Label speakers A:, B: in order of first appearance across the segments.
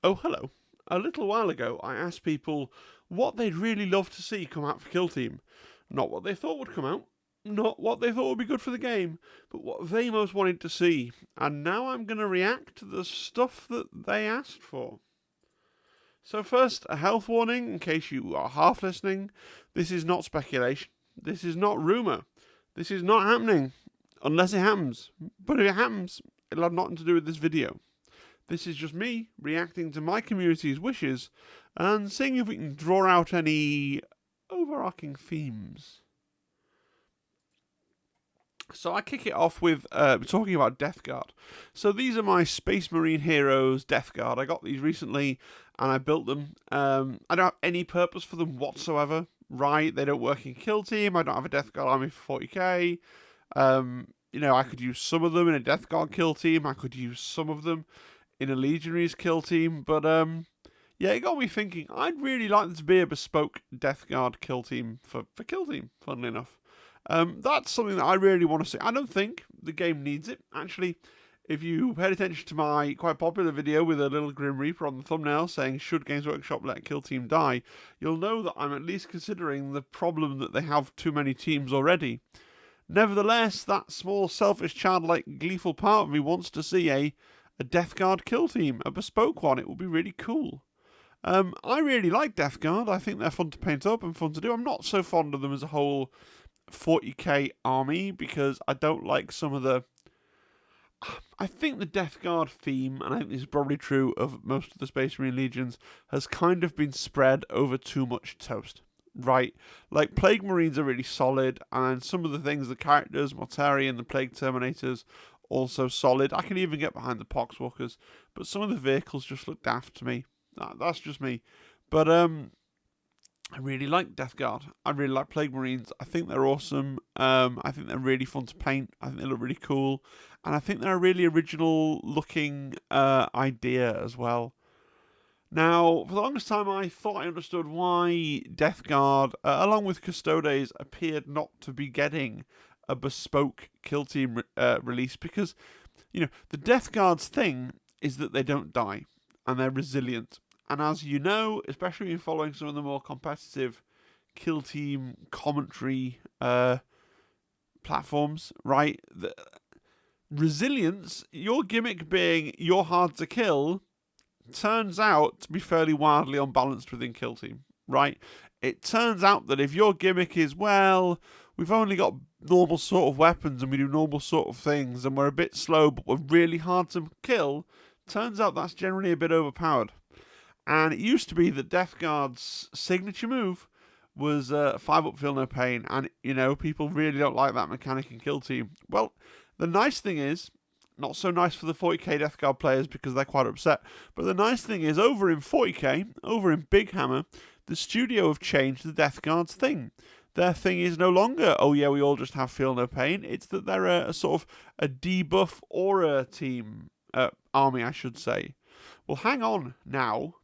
A: Oh, hello. A little while ago, I asked people what they'd really love to see come out for Kill Team. Not what they thought would come out, not what they thought would be good for the game, but what they most wanted to see. And now I'm going to react to the stuff that they asked for. So, first, a health warning in case you are half listening. This is not speculation. This is not rumour. This is not happening. Unless it happens. But if it happens, it'll have nothing to do with this video. This is just me reacting to my community's wishes and seeing if we can draw out any overarching themes. So I kick it off with talking about Death Guard. So these are my Space Marine heroes, Death Guard. I got these recently and I built them. I don't have any purpose for them whatsoever, right? They don't work in Kill Team. I don't have a Death Guard army for 40k. I could use some of them in a Death Guard kill team. I could use some of them in a Legionaries kill team, but it got me thinking. I'd really like there to be a bespoke Death Guard kill team for kill team. Funnily enough, that's something that I really want to see. I don't think the game needs it. Actually, if you paid attention to my quite popular video with a little Grim Reaper on the thumbnail saying "Should Games Workshop let kill team die?", you'll know that I'm at least considering the problem that they have too many teams already. Nevertheless, that small, selfish, childlike, gleeful part of me wants to see a Death Guard kill team, a bespoke one. It would be really cool. I really like Death Guard. I think they're fun to paint up and fun to do. I'm not so fond of them as a whole 40k army because I don't like some of the... I think the Death Guard theme, and I think this is probably true of most of the Space Marine Legions, has kind of been spread over too much toast. Right, like Plague Marines are really solid, and some of the things, the characters, Mortari and the Plague Terminators, also solid. I can even get behind the Poxwalkers, but some of the vehicles just look daft to me. That's just me. But I really like Death Guard. I really like Plague Marines. I think they're awesome. I think they're really fun to paint. I think they look really cool, and I think they're a really original looking idea as well. Now, for the longest time, I thought I understood why Death Guard, along with Custodes, appeared not to be getting a bespoke kill team release because, the Death Guard's thing is that they don't die and they're resilient. And as you know, especially in following some of the more competitive kill team commentary platforms, right? The resilience, your gimmick being you're hard to kill, turns out to be fairly wildly unbalanced within Kill Team, right? It turns out that if your gimmick is, well, we've only got normal sort of weapons and we do normal sort of things and we're a bit slow but we're really hard to kill, turns out that's generally a bit overpowered. And it used to be that Death Guard's signature move was 5-up feel no pain, and, people really don't like that mechanic in Kill Team. Well, the nice thing is, not so nice for the 40k Death Guard players because they're quite upset. But the nice thing is, over in 40k, over in Big Hammer, the studio have changed the Death Guard's thing. Their thing is no longer, oh yeah, we all just have feel no pain. It's that they're a sort of a debuff aura team, army, I should say. Well, hang on now.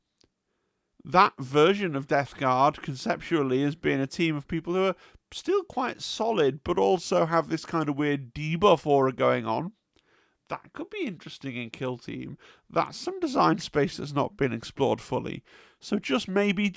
A: That version of Death Guard, conceptually, as being a team of people who are still quite solid, but also have this kind of weird debuff aura going on. That could be interesting in Kill Team. That's some design space that's not been explored fully. So just maybe,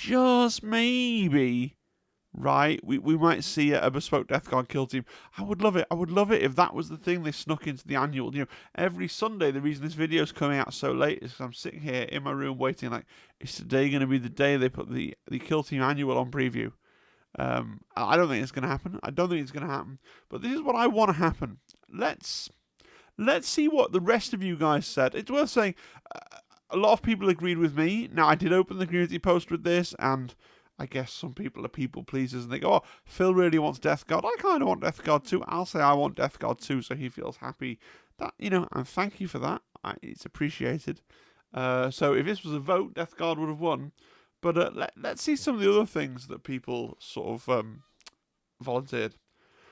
A: right, we might see a bespoke Death Guard Kill Team. I would love it. I would love it if that was the thing they snuck into the annual. Every Sunday, the reason this video is coming out so late is because I'm sitting here in my room waiting, like, is today going to be the day they put the Kill Team annual on preview? I don't think it's going to happen. But this is what I want to happen. Let's see what the rest of you guys said. It's worth saying, a lot of people agreed with me. Now, I did open the community post with this, and I guess some people are people pleasers, and they go, oh, Phil really wants Death Guard. I kind of want Death Guard too. I'll say I want Death Guard too, so he feels happy. That, and thank you for that. It's appreciated. So if this was a vote, Death Guard would have won. But let's see some of the other things that people sort of volunteered.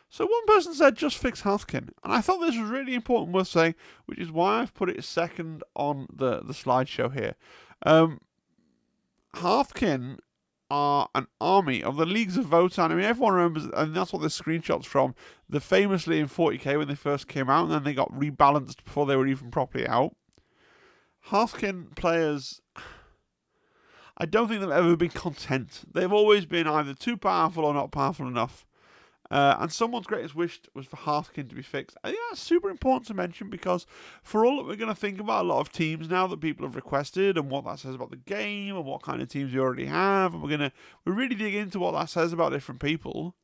A: So one person said, just fix Halfcan. And I thought this was really important, worth saying, which is why I've put it second on the slideshow here. Halfcan are an army of the Leagues of Votan. I mean, everyone remembers, and that's what this screenshot's from, the famously in 40k when they first came out, and then they got rebalanced before they were even properly out. Halfcan players, I don't think they've ever been content. They've always been either too powerful or not powerful enough. And someone's greatest wish was for Halfcan to be fixed. I think that's super important to mention, because for all that we're going to think about a lot of teams now that people have requested and what that says about the game and what kind of teams you already have, and we're really dig into what that says about different people.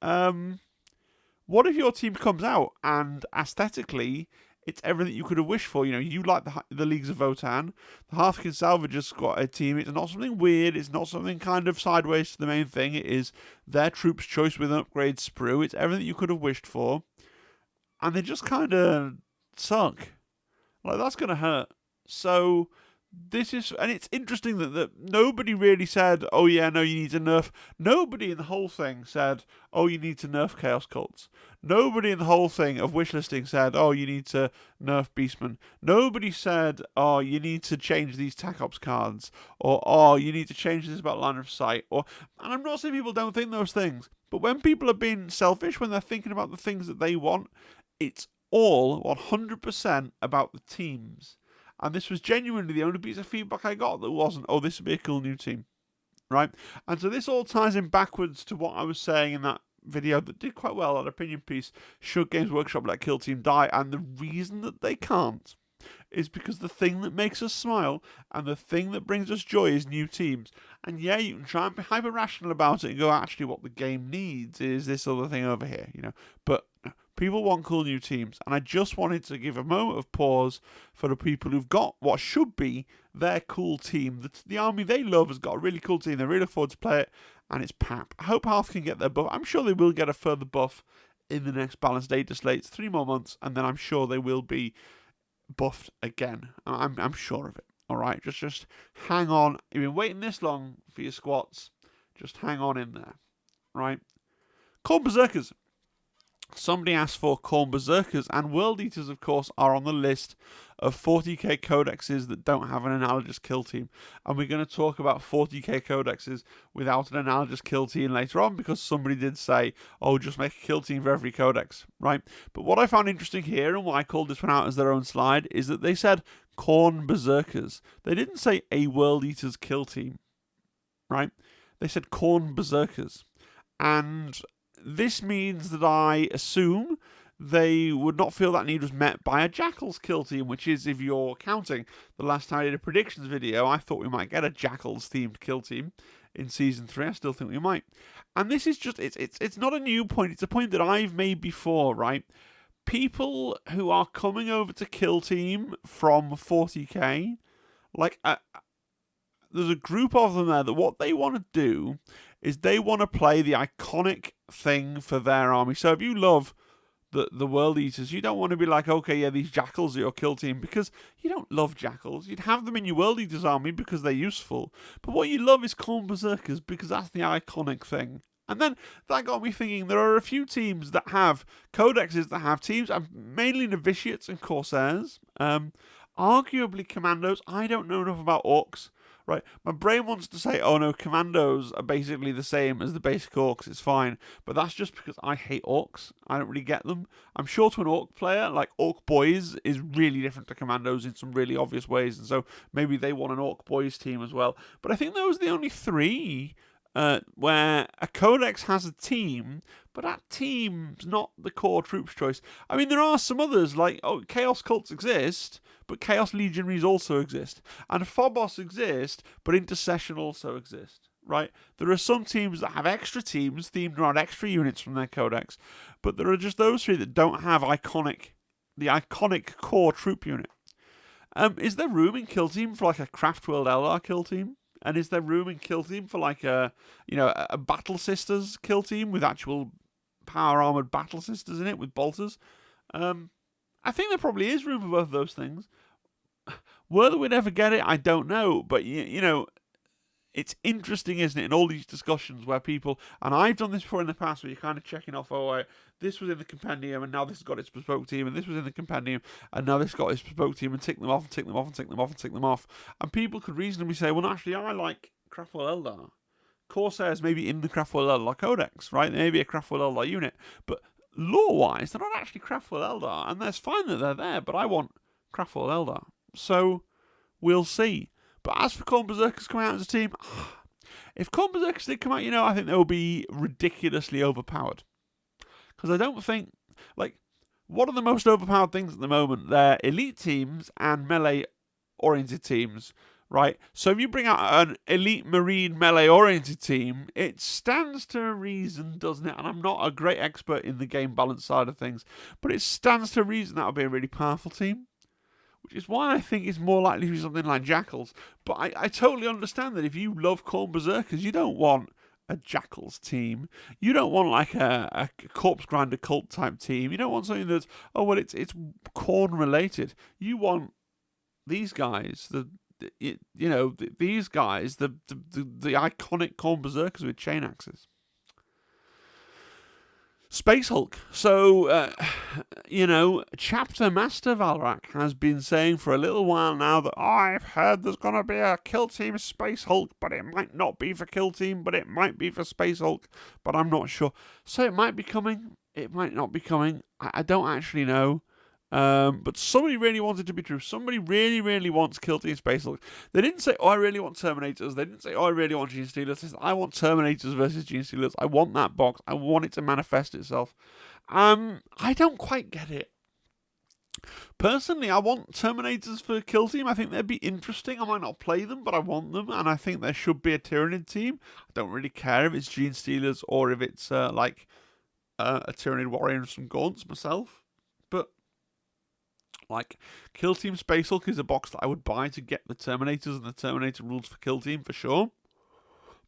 A: What if your team comes out and aesthetically it's everything you could have wished for? You like the Leagues of Votan. The Halfcan Salvagers got a team. It's not something weird. It's not something kind of sideways to the main thing. It is their troops' choice with an upgrade sprue. It's everything you could have wished for. And they just kind of suck. Like, that's going to hurt. So and it's interesting that nobody really said, oh yeah, no, you need to nerf. Nobody in the whole thing said, oh, you need to nerf Chaos Cults. Nobody in the whole thing of Wishlisting said, oh, you need to nerf Beastmen. Nobody said, oh, you need to change these TAC Ops cards, or oh, you need to change this about line of sight. And I'm not saying people don't think those things, but when people are being selfish, when they're thinking about the things that they want, it's all 100% about the teams. And this was genuinely the only piece of feedback I got that wasn't, oh, this would be a cool new team, right? And so this all ties in backwards to what I was saying in that video that did quite well, that opinion piece, should Games Workshop let Kill Team die? And the reason that they can't is because the thing that makes us smile and the thing that brings us joy is new teams. And yeah, you can try and be hyper rational about it and go, actually, what the game needs is this other thing over here, But people want cool new teams, and I just wanted to give a moment of pause for the people who've got what should be their cool team. The army they love has got a really cool team. They really look forward to play it, and it's Pap. I hope Half can get their buff. I'm sure they will get a further buff in the next balanced data slates. 3 more months, and then I'm sure they will be buffed again. I'm sure of it. All right, just hang on. You've been waiting this long for your squats. Just hang on in there, right? Khorne Berserkers. Somebody asked for Khorne Berserkers, and World Eaters, of course, are on the list of 40k codexes that don't have an analogous kill team. And we're going to talk about 40k codexes without an analogous kill team later on, because somebody did say, oh, just make a kill team for every codex, right? But what I found interesting here, and why I called this one out as their own slide, is that they said Khorne Berserkers. They didn't say a World Eaters kill team, right? They said Khorne Berserkers. And this means that I assume they would not feel that need was met by a Jackals kill team, which is, if you're counting, the last time I did a predictions video, I thought we might get a Jackals-themed kill team in Season 3. I still think we might. And this is just, it's not a new point. It's a point that I've made before, right? People who are coming over to kill team from 40k, like, there's a group of them there that what they want to do is they want to play the iconic thing for their army. So if you love the World Eaters, you don't want to be like, okay, yeah, these Jackals are your kill team, because you don't love Jackals. You'd have them in your World Eaters army because they're useful. But what you love is Khorne Berserkers, because that's the iconic thing. And then that got me thinking, there are a few teams that have codexes that have teams, mainly Novitiates and Corsairs. Arguably Commandos. I don't know enough about Orcs. Right, my brain wants to say, oh no, Commandos are basically the same as the basic Orcs, it's fine. But that's just because I hate Orcs. I don't really get them. I'm sure to an Orc player, like Orc Boys is really different to Commandos in some really obvious ways. And so maybe they want an Orc Boys team as well. But I think those are the only 3 where a codex has a team, but that team's not the core troops choice. I mean, there are some others, like, Chaos Cults exist, but Chaos Legionaries also exist. And Phobos exist, but Intercession also exist, right? There are some teams that have extra teams themed around extra units from their codex, but there are just those 3 that don't have the iconic core troop unit. Is there room in Kill Team for like a Craftworld Eldar kill team? And is there room in kill team for like a Battle Sisters kill team with actual power armored Battle Sisters in it with bolters? I think there probably is room for both of those things. Whether we'd ever get it, I don't know. But it's interesting, isn't it, in all these discussions where people, and I've done this before in the past, where you're kind of checking off, this was in the compendium and now this has got its bespoke team, and this was in the compendium and now this got its bespoke team, and tick them off and tick them off and tick them off and tick them off. And people could reasonably say, well, actually, I like Craftworld Eldar. Corsairs may be in the Craftworld Eldar Codex, right? They may be a Craftworld Eldar unit, but lore-wise, they're not actually Craftworld Eldar, and that's fine that they're there, but I want Craftworld Eldar. So, we'll see. But as for Khorne Berserkers coming out as a team, if Khorne Berserkers did come out, I think they will be ridiculously overpowered. Because I don't think, what are the most overpowered things at the moment? They're elite teams and melee-oriented teams, right? So if you bring out an elite marine melee-oriented team, it stands to reason, doesn't it? And I'm not a great expert in the game balance side of things, but it stands to reason that would be a really powerful team. Which is why I think it's more likely to be something like Jackals. But I totally understand that if you love Khorne Berserkers, you don't want a Jackals team. You don't want like a Corpse Grinder cult type team. You don't want something that's, it's Khorne related. You want these guys, these guys, the iconic Khorne Berserkers with chain axes. Space Hulk. So, Chapter Master Valrak has been saying for a little while now that, I've heard there's going to be a Kill Team Space Hulk, but it might not be for Kill Team, but it might be for Space Hulk, but I'm not sure. So it might be coming, it might not be coming. I don't actually know. But somebody really wants it to be true. Somebody really, really wants Kill Team Space Hulk. They didn't say, I really want Terminators. They didn't say, I really want Gene Stealers. They said, I want Terminators versus Gene Stealers. I want that box. I want it to manifest itself. I don't quite get it. Personally, I want Terminators for Kill Team. I think they'd be interesting. I might not play them, but I want them. And I think there should be a Tyranid team. I don't really care if it's Gene Stealers or if it's a Tyranid Warrior and some Gaunts myself. But Kill Team Space Hulk is a box that I would buy to get the Terminators and the Terminator rules for Kill Team for sure.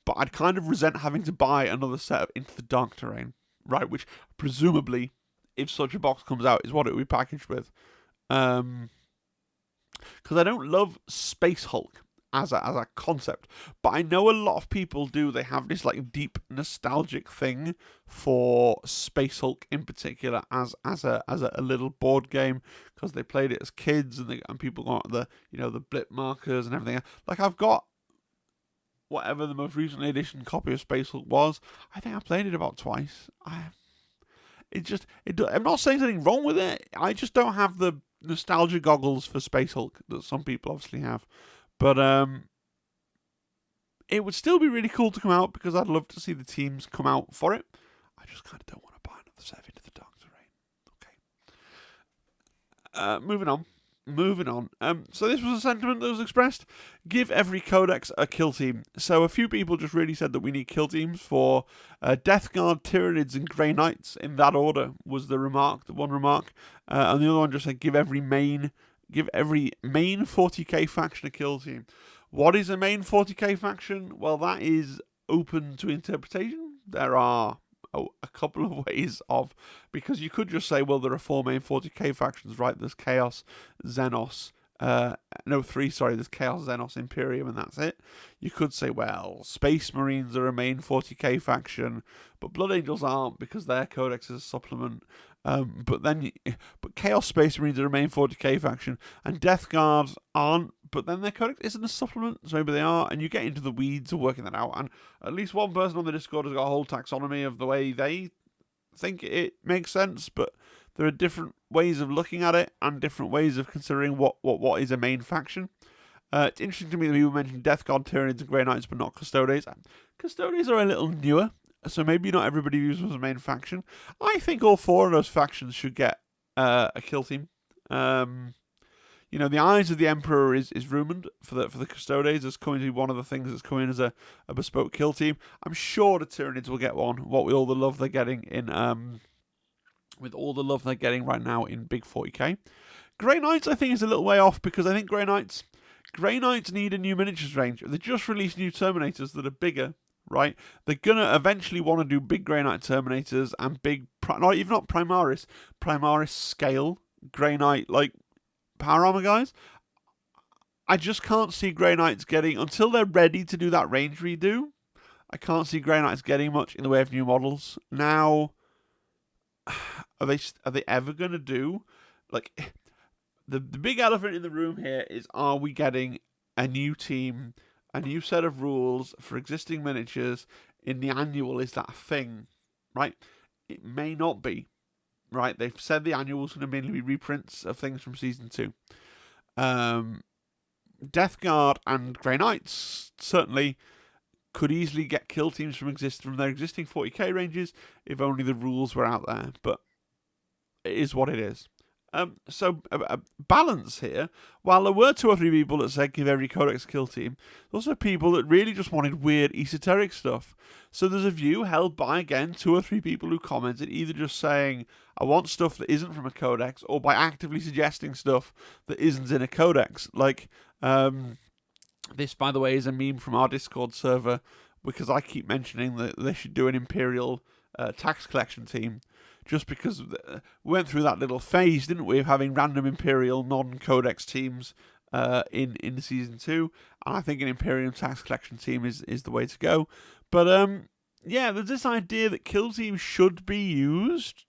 A: But I'd kind of resent having to buy another set of Into the Dark Terrain, right? Which presumably, if such a box comes out, is what it would be packaged with. Because I don't love Space Hulk as a concept, but I know a lot of people do. They have this deep nostalgic thing for Space Hulk in particular as a little board game because they played it as kids and people got the blip markers and everything. I've got whatever the most recently edition copy of Space Hulk was. I think I played it about twice. I'm not saying anything wrong with it. I just don't have the nostalgia goggles for Space Hulk that some people obviously have. But it would still be really cool to come out because I'd love to see the teams come out for it. I just kind of don't want to buy another set Into the Dark Terrain. Okay. Moving on. So this was a sentiment that was expressed. Give every codex a kill team. So a few people just really said that we need kill teams for Death Guard, Tyranids, and Grey Knights. In that order was the one remark. And the other one just said give every main 40k faction a kill team. What is a main 40k faction? Well, that is open to interpretation. There are a couple of ways of, because you could just say, well, there are 4 main 40k factions, right? There's Chaos, Xenos, there's Chaos, Xenos, Imperium, and that's it. You could say, well, Space Marines are a main 40k faction, but Blood Angels aren't because their codex is a supplement. But Chaos Space Marines are a main 40k faction, and Death Guards aren't, but then their codex isn't a supplement, so maybe they are, and you get into the weeds of working that out, and at least one person on the Discord has got a whole taxonomy of the way they think it makes sense, but there are different ways of looking at it, and different ways of considering what is a main faction. It's interesting to me that people mention Death Guard, Tyranids, and Grey Knights, but not Custodes. Custodes are a little newer, so maybe not everybody views them as a main faction. I think all 4 of those factions should get a kill team. The Eyes of the Emperor is rumoured for the Custodes as coming to be one of the things that's coming as a bespoke kill team. I'm sure the Tyranids will get one. What with all the love they're getting right now in Big 40k. Grey Knights I think is a little way off because I think Grey Knights need a new miniatures range. They just released new Terminators that are bigger. Right, they're gonna eventually want to do big Grey Knight Terminators and big, not Primaris scale Grey Knight power armor guys. I just can't see Grey Knights getting, until they're ready to do that range redo. I can't see Grey Knights getting much in the way of new models. Now, are they ever gonna do the big elephant in the room here is, are we getting a new team? A new set of rules for existing miniatures in the annual? Is that a thing? Right? It may not be. Right? They've said the annual is going to mainly be reprints of things from Season 2. Death Guard and Grey Knights certainly could easily get kill teams from their existing 40k ranges if only the rules were out there. But it is what it is. So balance here. While there were 2 or 3 people that said give every codex a kill team, there's also people that really just wanted weird esoteric stuff. So there's a view held by, again, 2 or 3 people who commented, either just saying, I want stuff that isn't from a codex, or by actively suggesting stuff that isn't in a codex. Like, this, by the way, is a meme from our Discord server, because I keep mentioning that they should do an Imperial tax collection team. Just because we went through that little phase, didn't we, of having random Imperial non-codex teams in Season 2. And I think an Imperial tax collection team is the way to go. But, yeah, there's this idea that kill teams should be used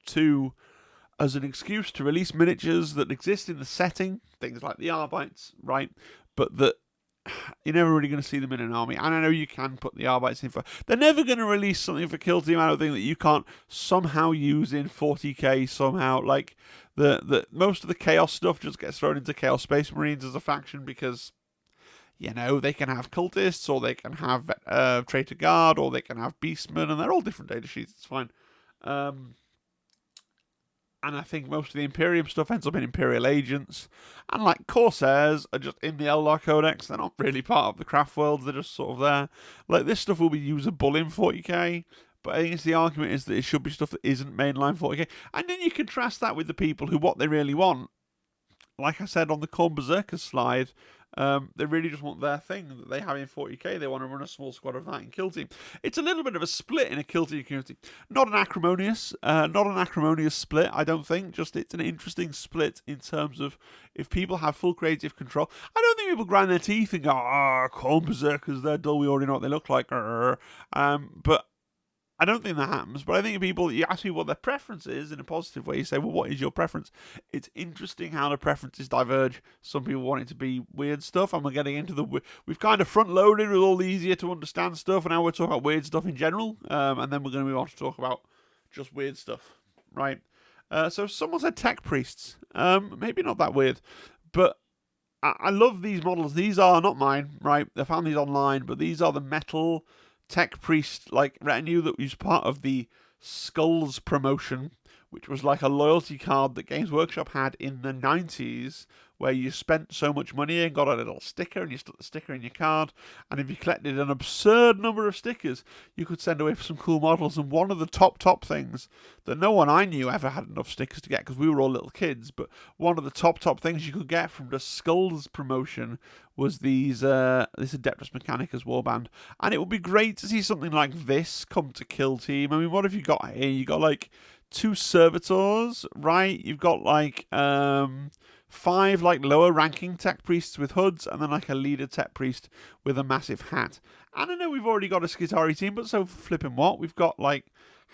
A: as an excuse to release miniatures that exist in the setting, things like the Arbites, right? But that you're never really going to see them in an army. And I know you can put the Arbites in for... They're never going to release something for Kill Team, I don't think, that you can't somehow use in 40k somehow. Like, the most of the Chaos stuff just gets thrown into Chaos Space Marines as a faction because, you know, they can have Cultists, or they can have Traitor Guard, or they can have Beastmen, and they're all different data sheets. It's fine. And I think most of the Imperium stuff ends up in Imperial Agents. And like Corsairs are just in the Eldar Codex. They're not really part of the craft world. They're just sort of there. Like, this stuff will be usable in 40k. But I think the argument is that it should be stuff that isn't mainline 40k. And then you contrast that with the people who what they really want. Like I said on the Corn Berserkers slide, they really just want their thing that they have in 40k. They want to run a small squad of that in Kill Team. It's a little bit of a split in a Kill Team community. Not an acrimonious split, I don't think. Just it's an interesting split in terms of if people have full creative control. I don't think people grind their teeth and go, Corn Berserkers, they're dull, we already know what they look like. But I don't think that happens, but I think people, you ask me what their preference is in a positive way, you say, well, what is your preference? It's interesting how the preferences diverge. Some people want it to be weird stuff, and we're getting into we've kind of front-loaded with all the easier to understand stuff, and now we're talking about weird stuff in general, and then we're going to move on to talk about just weird stuff, right? So someone said tech priests. Maybe not that weird, but I love these models. These are not mine, right? I found these online, but these are the metal tech priest like retinue that was part of the Skulls promotion, which was like a loyalty card that Games Workshop had in the 90s, where you spent so much money and got a little sticker, and you stuck the sticker in your card, and if you collected an absurd number of stickers, you could send away for some cool models. And one of the top things that no one I knew ever had enough stickers to get, because we were all little kids, but one of the top things you could get from the Skulls promotion was this Adeptus Mechanicus warband. And it would be great to see something like this come to Kill Team. I mean, what have you got here? You got like 2 servitors, right? You've got like 5 like lower ranking tech priests with hoods, and then like a leader tech priest with a massive hat. And I know we've already got a Skitarii team, but so flipping what? We've got like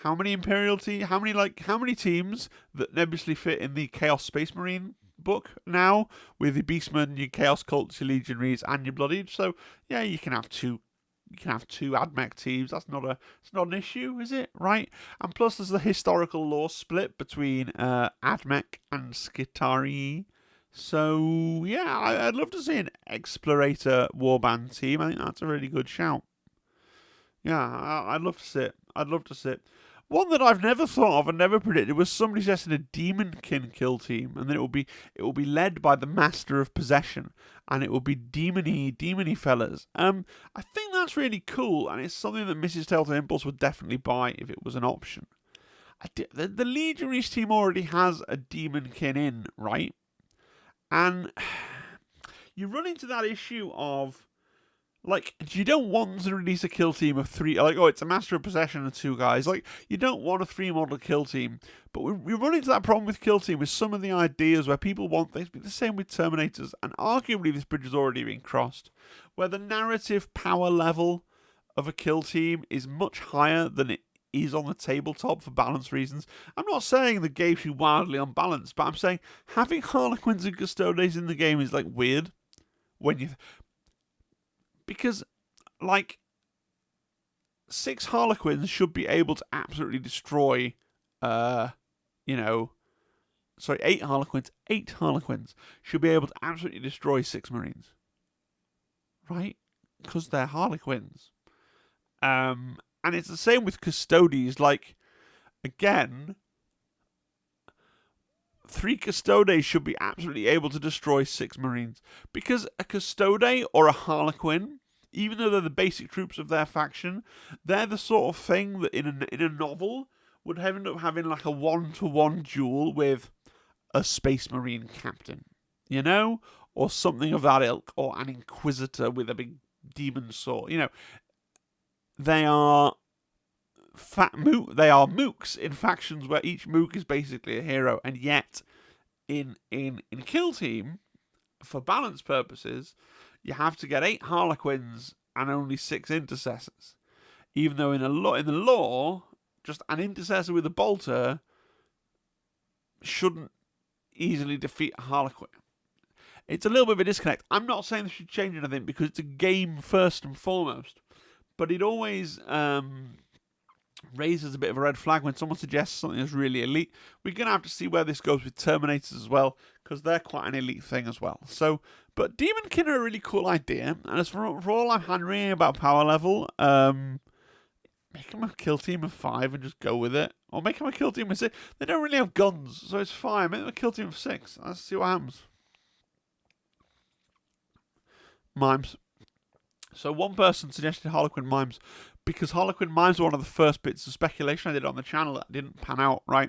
A: how many Imperial teams? How many teams that nebulously fit in the Chaos Space Marine book now, with the Beastmen, your Chaos Cults, your Legionaries, and your Bloodied? So yeah, you can have 2 AdMech teams. It's not an issue, is it? Right? And plus, there's the historical lore split between AdMech and Skitarii. So yeah, I'd love to see an Explorator warband team. I think that's a really good shout. Yeah, I'd love to see it. I'd love to see it. One that I've never thought of and never predicted was somebody suggesting a Demonkin kill team, and then it will be led by the Master of Possession, and it will be demony fellas. I think that's really cool, and it's something that Mrs. Telltale Impulse would definitely buy if it was an option. The Legionaries team already has a Demonkin in, right? And you run into that issue of, like, you don't want to release a kill team of 3, like, it's a Master of Possession and 2 guys. Like, you don't want a 3-model kill team. But we run into that problem with kill team with some of the ideas where people want things to be the same with Terminators, and arguably this bridge has already been crossed, where the narrative power level of a kill team is much higher than it is on the tabletop for balance reasons. I'm not saying the game's too wildly unbalanced, but I'm saying having Harlequins and Custodes in the game is, like, weird. Because, like, 6 Harlequins should be able to absolutely destroy, 8 Harlequins. 8 Harlequins should be able to absolutely destroy 6 Marines. right? Because they're Harlequins. And it's the same with Custodes. Like, again, 3 Custodes should be absolutely able to destroy 6 Marines. Because a Custode or a Harlequin, even though they're the basic troops of their faction, they're the sort of thing that in a novel would end up having like a 1-to-1 duel with a Space Marine captain, you know? Or something of that ilk, or an Inquisitor with a big demon sword. You know, they are mooks in factions where each mook is basically a hero, and yet in Kill Team, for balance purposes, you have to get 8 Harlequins and only 6 Intercessors. Even though in the lore, just an Intercessor with a bolter shouldn't easily defeat a Harlequin. It's a little bit of a disconnect. I'm not saying they should change anything because it's a game first and foremost, but it always raises a bit of a red flag when someone suggests something that's really elite. We're going to have to see where this goes with Terminators as well, because they're quite an elite thing as well. So, but Demonkin are a really cool idea, and as for all I'm hand-wringing about power level, make them a kill team of 5 and just go with it. Or make them a kill team of 6. They don't really have guns, so it's fine. Make them a kill team of 6. Let's see what happens. Mimes. So one person suggested Harlequin Mimes because Harlequin Mimes were one of the first bits of speculation I did on the channel that didn't pan out, right?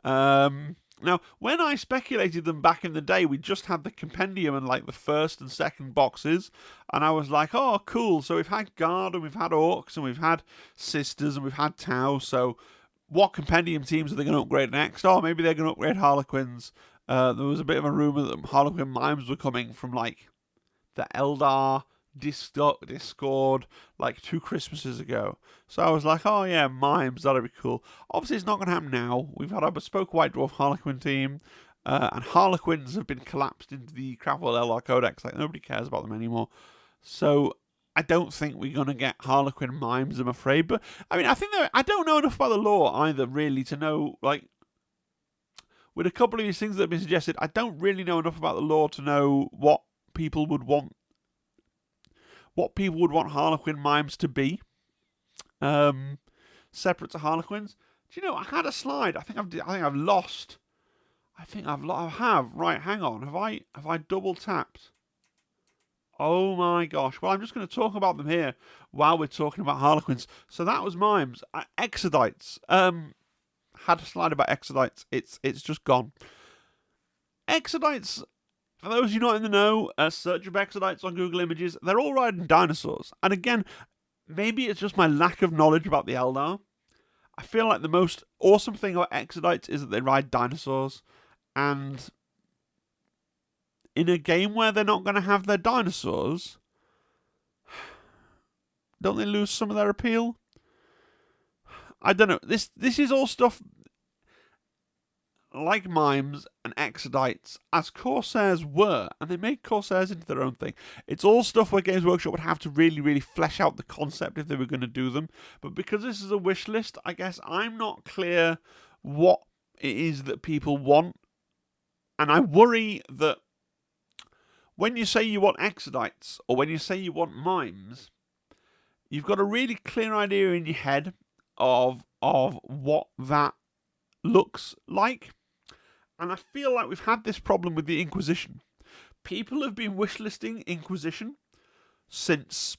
A: Now, when I speculated them back in the day, we just had the compendium and like the first and second boxes, and I was like, oh, cool. So we've had Guard and we've had Orcs and we've had Sisters and we've had Tau. So what compendium teams are they going to upgrade next? Oh, maybe they're going to upgrade Harlequins. There was a bit of a rumor that Harlequin Mimes were coming from like the Eldar Discord like 2 Christmases ago. So I was like, oh yeah, Mimes, that'd be cool. Obviously it's not going to happen now. We've had a bespoke White Dwarf Harlequin team, and Harlequins have been collapsed into the Craftworld Eldar Codex. Like, nobody cares about them anymore. So I don't think we're going to get Harlequin Mimes, I'm afraid. But I mean, I don't know enough about the lore either, really, to know, like, with a couple of these things that have been suggested, I don't really know enough about the lore to know what people would want Harlequin Mimes to be, separate to Harlequins. Do you know, I had a slide. I think I've lost. I have. Right, hang on. Have I double tapped? Oh my gosh. Well, I'm just going to talk about them here while we're talking about Harlequins. So that was Mimes. Exodites. Had a slide about Exodites. It's just gone. Exodites. For those of you not in the know, search up Exodites on Google Images. They're all riding dinosaurs. And again, maybe it's just my lack of knowledge about the Eldar. I feel like the most awesome thing about Exodites is that they ride dinosaurs. And in a game where they're not going to have their dinosaurs, don't they lose some of their appeal? I don't know. This is all stuff like Mimes and Exodites, as Corsairs were, and they made Corsairs into their own thing. It's all stuff where Games Workshop would have to really, really flesh out the concept if they were going to do them. But because this is a wish list, I guess I'm not clear what it is that people want. And I worry that when you say you want Exodites, or when you say you want Mimes, you've got a really clear idea in your head of what that looks like. And I feel like we've had this problem with the Inquisition. People have been wishlisting Inquisition since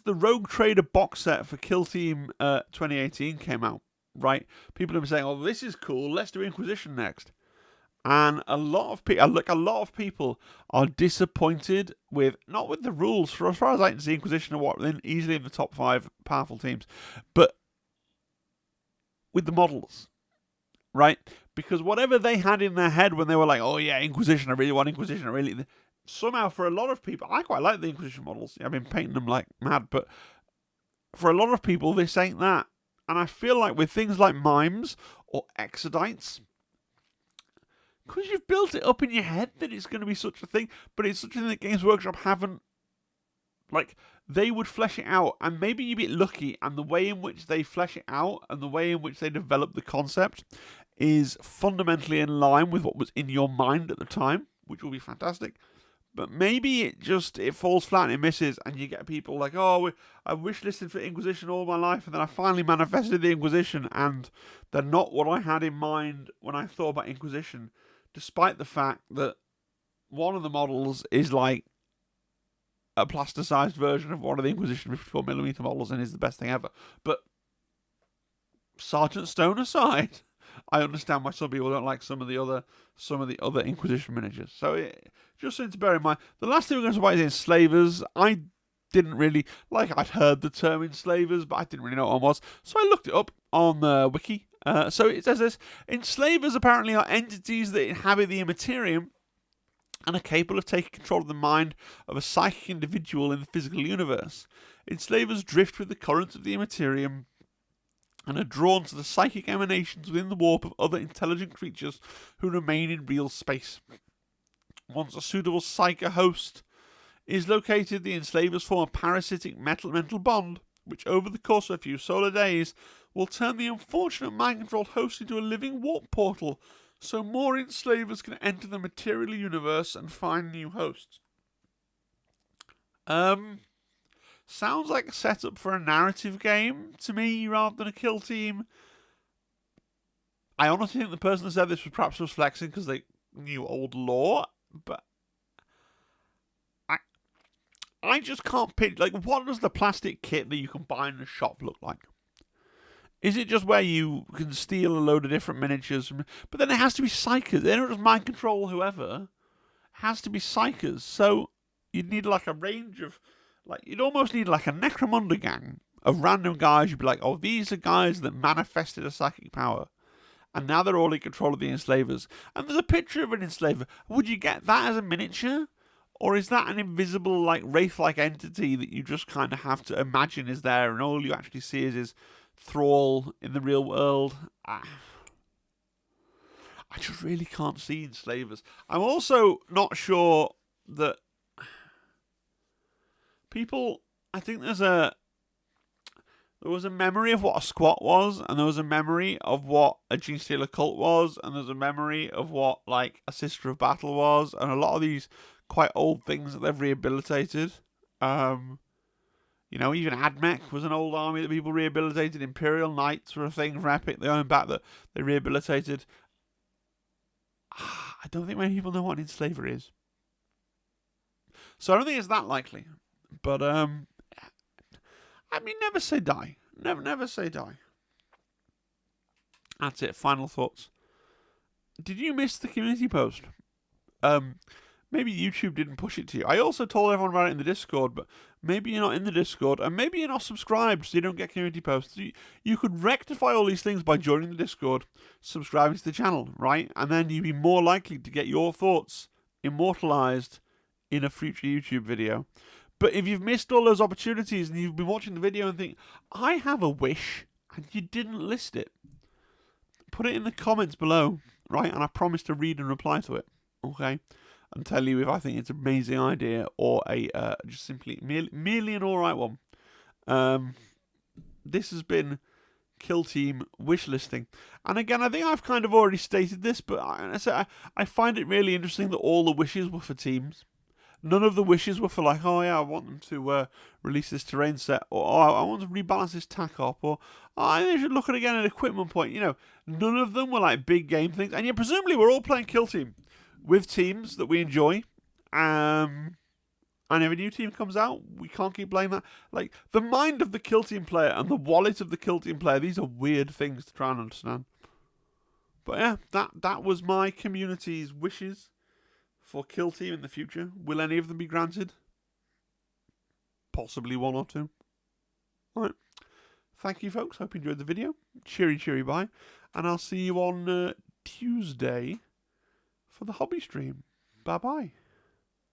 A: the Rogue Trader box set for Kill Team 2018 came out, right? People have been saying, oh, this is cool, let's do Inquisition next. And a lot of people are disappointed with, not with the rules, for as far as I can see, Inquisition are easily in the top 5 powerful teams, but with the models, right? Because whatever they had in their head when they were like, oh yeah, Inquisition, I really want Inquisition, somehow for a lot of people, I quite like the Inquisition models. I've been painting them like mad, but for a lot of people, this ain't that. And I feel like with things like Mimes or Exodites, because you've built it up in your head that it's going to be such a thing, but it's such a thing that Games Workshop haven't, like, they would flesh it out, and maybe you get lucky, and the way in which they flesh it out, and the way in which they develop the concept is fundamentally in line with what was in your mind at the time, which will be fantastic. But maybe it falls flat and it misses, and you get people like, oh, I wishlisted for Inquisition all my life, and then I finally manifested the Inquisition, and they're not what I had in mind when I thought about Inquisition, despite the fact that one of the models is like a plasticized version of one of the Inquisition 54mm models and is the best thing ever. But Sergeant Stone aside, I understand why some people don't like some of the other Inquisition miniatures. So just something to bear in mind. The last thing we're going to talk about is Enslavers. I didn't really I'd heard the term Enslavers, but I didn't really know what one was. So I looked it up on the wiki. So it says this: Enslavers apparently are entities that inhabit the Immaterium and are capable of taking control of the mind of a psychic individual in the physical universe. Enslavers drift with the currents of the Immaterium and are drawn to the psychic emanations within the warp of other intelligent creatures who remain in real space. Once a suitable psychic host is located, the enslavers form a parasitic mental bond, which over the course of a few solar days will turn the unfortunate mind-controlled host into a living warp portal, so more enslavers can enter the material universe and find new hosts. Sounds like a setup for a narrative game to me rather than a kill team. I honestly think the person who said this was perhaps just flexing because they knew old lore, but I just can't picture, like, what does the plastic kit that you can buy in the shop look like? Is it just where you can steal a load of different miniatures? But then it has to be psychers. They don't just mind control whoever. It has to be psychers. So you'd need like a range of, you'd almost need like a Necromunda gang of random guys. You'd be like, oh, these are guys that manifested a psychic power. And now they're all in control of the enslavers. And there's a picture of an enslaver. Would you get that as a miniature? Or is that an invisible, wraith-like entity that you just kind of have to imagine is there, and all you actually see is his thrall in the real world? I just really can't see enslavers. I'm also not sure that people... I think there was a memory of what a squat was, and there was a memory of what a G-Stealer cult was, and there's a memory of what, a Sister of Battle was, and a lot of these quite old things that they've rehabilitated. Even Admech was an old army that people rehabilitated. Imperial Knights were a thing from Epic, their own back, that they rehabilitated. I don't think many people know what an enslaver is. So I don't think it's that likely. But, never say die. Never say die. That's it. Final thoughts. Did you miss the community post? Maybe YouTube didn't push it to you. I also told everyone about it in the Discord, but maybe you're not in the Discord, and maybe you're not subscribed, so you don't get community posts. You could rectify all these things by joining the Discord, subscribing to the channel, right? And then you'd be more likely to get your thoughts immortalized in a future YouTube video. But if you've missed all those opportunities and you've been watching the video and think, I have a wish, and you didn't list it, put it in the comments below, right? And I promise to read and reply to it, okay? And tell you if I think it's an amazing idea or a just simply merely an alright one. This has been Kill Team Wishlisting. And again, I think I've kind of already stated this, but I find it really interesting that all the wishes were for teams. None of the wishes were for I want them to release this terrain set, or I want to rebalance this tack up, or I think they should look at it again at equipment point. None of them were big game things. And yet presumably we're all playing Kill Team with teams that we enjoy, and if a new team comes out, we can't keep playing that. The mind of the Kill Team player and the wallet of the Kill Team player, these are weird things to try and understand. But yeah, that was my community's wishes for Kill Team in the future. Will any of them be granted? Possibly one or two. Alright. Thank you, folks. Hope you enjoyed the video. Cheery bye. And I'll see you on Tuesday for the hobby stream. Bye-bye.